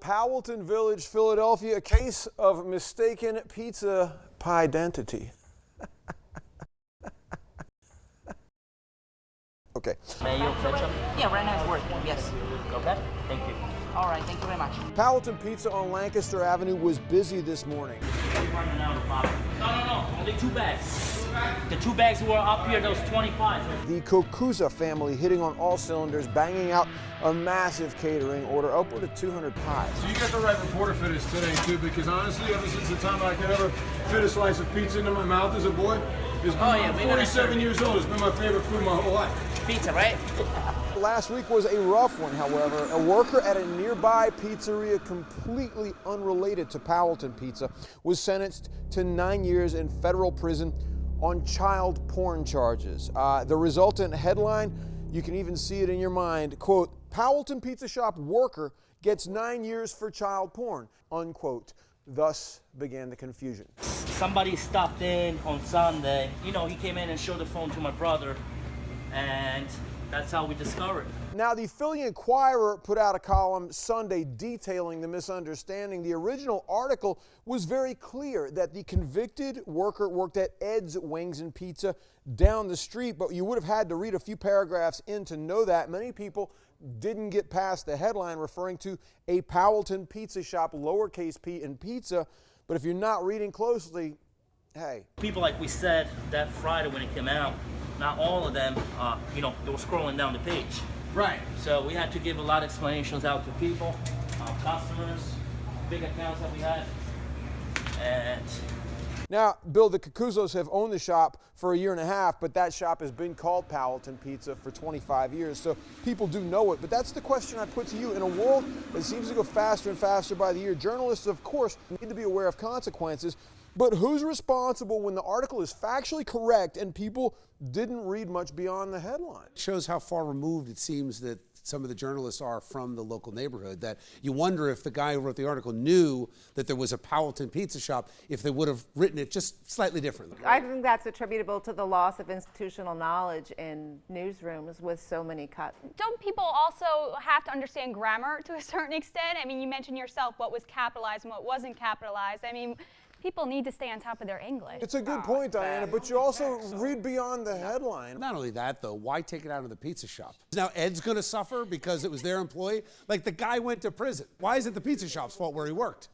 Powelton Village, Philadelphia, a case of mistaken pizza pie-dentity. Okay. Mayo, ketchup? Yeah, right now it's working, yes. Okay, thank you. All right, thank you very much. Powelton Pizza on Lancaster Avenue was busy this morning. No, only 2 bags. The 2 bags were up here, those 25. The Cocuzzo family hitting on all cylinders, banging out a massive catering order, upward of 200 pies. So you got the right reporter for this today, too, because honestly, ever since the time I could ever fit a slice of pizza into my mouth as a boy, it's been I'm 47 years old. It's been my favorite food my whole life. Pizza, right? Last week was a rough one, however. A worker at a nearby pizzeria, completely unrelated to Powelton Pizza, was sentenced to 9 years in federal prison on child porn charges. The resultant headline, you can even see it in your mind, quote, Powelton Pizza Shop worker gets 9 years for child porn, unquote. Thus began the confusion. Somebody stopped in on Sunday. You know, he came in and showed the phone to my brother, and that's how we discovered it. Now, the Philly Inquirer put out a column Sunday detailing the misunderstanding. The original article was very clear that the convicted worker worked at Ed's Wings and Pizza down the street, but you would have had to read a few paragraphs in to know that. Many people didn't get past the headline referring to a Powelton Pizza Shop, lowercase p in pizza, but if you're not reading closely, hey. People, like we said that Friday when it came out, not all of them, you know, they were scrolling down the page. Right. So we had to give a lot of explanations out to people, customers, big accounts that we had, and now, Bill, the Cocuzzos have owned the shop for a year and a half, but that shop has been called Powelton Pizza for 25 years, so people do know it. But that's the question I put to you. In a world that seems to go faster and faster by the year, journalists, of course, need to be aware of consequences. But who's responsible when the article is factually correct and people didn't read much beyond the headline? It shows how far removed it seems that some of the journalists are from the local neighborhood, that you wonder if the guy who wrote the article knew that there was a Powelton Pizza Shop, if they would have written it just slightly differently. I think that's attributable to the loss of institutional knowledge in newsrooms with so many cuts. Don't people also have to understand grammar to a certain extent? I mean, you mentioned yourself what was capitalized and what wasn't capitalized. I mean, people need to stay on top of their English. It's a good point, Diana, but you also read beyond the headline. Not only that, though, why take it out of the pizza shop? Now Ed's going to suffer because it was their employee? Like, the guy went to prison. Why is it the pizza shop's fault where he worked?